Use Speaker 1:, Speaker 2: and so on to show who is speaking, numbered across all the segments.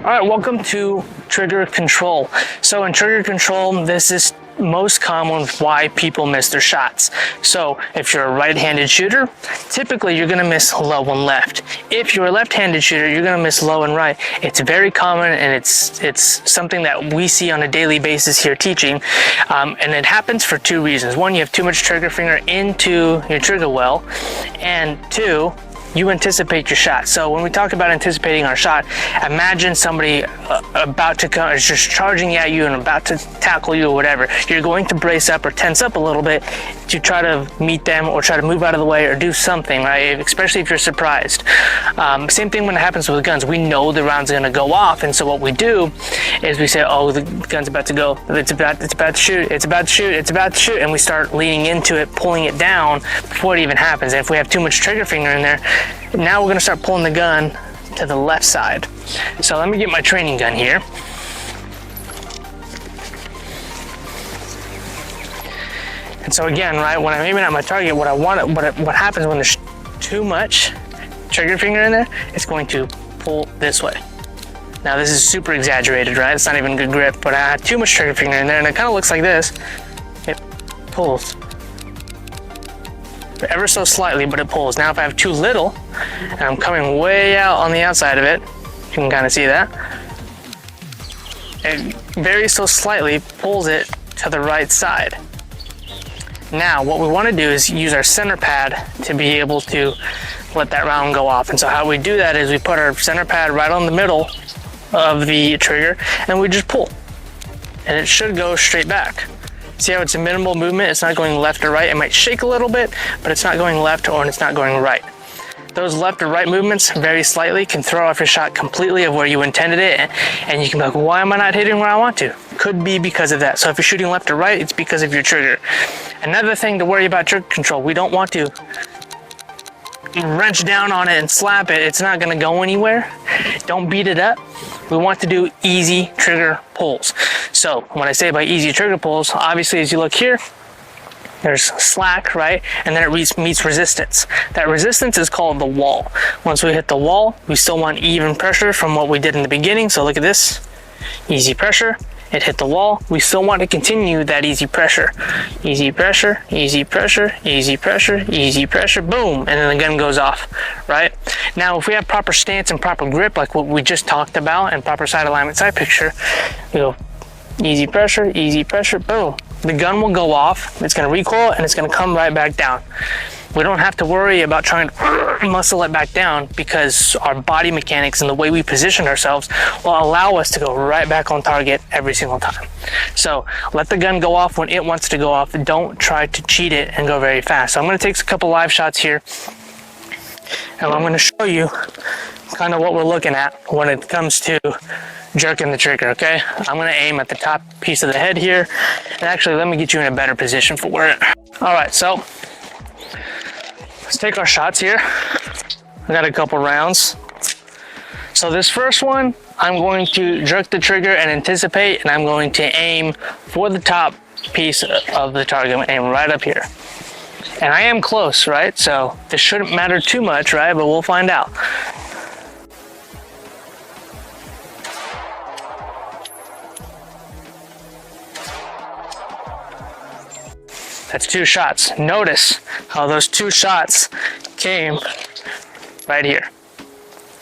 Speaker 1: All right, welcome to trigger control. So in trigger control, this is most common why people miss their shots. So if you're a right-handed shooter, typically you're gonna miss low and left. If you're a left-handed shooter, you're gonna miss low and right. It's very common, and it's something that we see on a daily basis here teaching, and it happens for two reasons. One, you have too much trigger finger into your trigger well, and two, you anticipate your shot. So when we talk about anticipating our shot, imagine somebody about to come, is just charging at you and about to tackle you or whatever. You're going to brace up or tense up a little bit to try to meet them or try to move out of the way or do something, right? Especially if you're surprised. Same thing when it happens with guns. We know the round's gonna go off, and so what we do is we say, oh, the gun's about to go, it's about to shoot, it's about to shoot, it's about to shoot, and we start leaning into it, pulling it down before it even happens. And if we have too much trigger finger in there, now we're gonna start pulling the gun to the left side. So let me get my training gun here. And so again, right, when I'm aiming at my target, what happens when there's too much trigger finger in there, it's going to pull this way. Now this is super exaggerated, right? It's not even a good grip, but I had too much trigger finger in there, and it kind of looks like this. It pulls. Ever so slightly, but it pulls. Now if I have too little and I'm coming way out on the outside of it, you can kind of see that, it very so slightly pulls it to the right side. Now what we want to do is use our center pad to be able to let that round go off. And so how we do that is we put our center pad right on the middle of the trigger and we just pull, and it should go straight back. See how it's a minimal movement? It's not going left or right. It might shake a little bit, but it's not going left or it's not going right. Those left or right movements very slightly can throw off your shot completely of where you intended it, and you can be like, why am I not hitting where I want to? Could be because of that. So if you're shooting left or right, it's because of your trigger. Another thing to worry about trigger control, we don't want to wrench down on it and slap it. It's not gonna go anywhere. Don't beat it up. We want to do easy trigger pulls. So when I say by easy trigger pulls, obviously as you look here, there's slack, right? And then it meets resistance. That resistance is called the wall. Once we hit the wall, we still want even pressure from what we did in the beginning. So look at this, easy pressure. It hit the wall. We still want to continue that easy pressure. Easy pressure, easy pressure, easy pressure, easy pressure, boom, and then the gun goes off, right? Now, if we have proper stance and proper grip, like what we just talked about, and proper side alignment, side picture, we go easy pressure, boom. The gun will go off, it's gonna recoil, and it's gonna come right back down. We don't have to worry about trying to muscle it back down, because our body mechanics and the way we position ourselves will allow us to go right back on target every single time. So let the gun go off when it wants to go off. Don't try to cheat it and go very fast. So I'm going to take a couple live shots here, and I'm going to show you kind of what we're looking at when it comes to jerking the trigger, okay? I'm going to aim at the top piece of the head here, and actually let me get you in a better position for it. All right, so let's take our shots here. I got a couple rounds. So this first one, I'm going to jerk the trigger and anticipate, and I'm going to aim for the top piece of the target. I'm gonna aim right up here. And I am close, right? So this shouldn't matter too much, right? But we'll find out. That's two shots. Notice how those two shots came right here.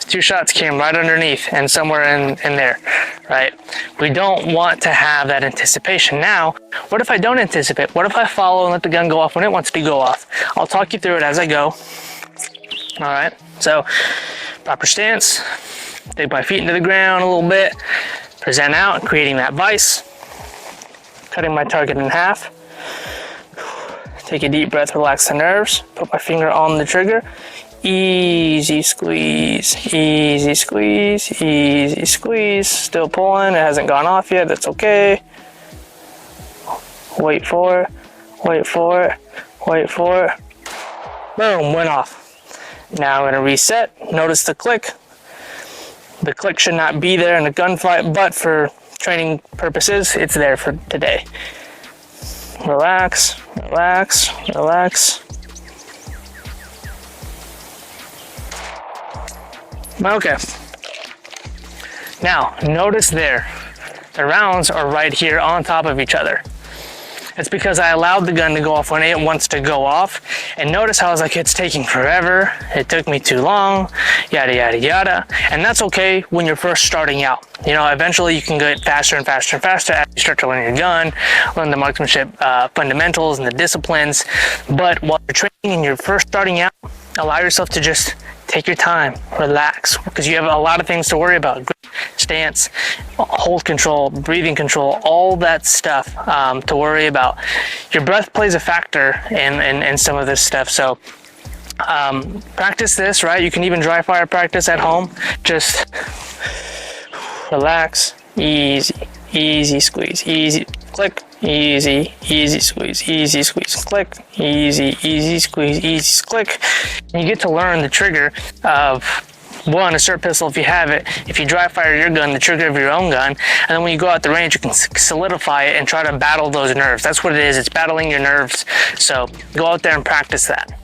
Speaker 1: Two shots came right underneath and somewhere in there, right? We don't want to have that anticipation. Now, what if I don't anticipate? What if I follow and let the gun go off when it wants to go off? I'll talk you through it as I go. All right, so proper stance, take my feet into the ground a little bit, present out, creating that vise, cutting my target in half. Take a deep breath, relax the nerves, put my finger on the trigger. Easy squeeze, easy squeeze, easy squeeze. Still pulling, it hasn't gone off yet, that's okay. Wait for it, wait for it, wait for it. Boom, went off. Now I'm gonna reset. Notice the click. The click should not be there in a gunfight, but for training purposes, it's there for today. Relax, relax, relax. Okay. Now, notice there, the rounds are right here on top of each other. It's because I allowed the gun to go off when it wants to go off. And notice how I was like, it's taking forever. It took me too long, yada, yada, yada. And that's okay when you're first starting out. You know, eventually you can get faster and faster and faster as you start to learn your gun, learn the marksmanship fundamentals and the disciplines. But while you're training and you're first starting out, allow yourself to just take your time, relax, because you have a lot of things to worry about. Stance, hold control, breathing control, all that stuff to worry about. Your breath plays a factor in some of this stuff. So practice this, right? You can even dry fire practice at home. Just relax, easy squeeze, easy click, easy squeeze, click, easy squeeze, easy click. And you get to learn the trigger of one, a SIRT pistol if you have it. If you dry fire your gun, the trigger of your own gun. And then when you go out the range, you can solidify it and try to battle those nerves. That's what it is. It's battling your nerves. So go out there and practice that.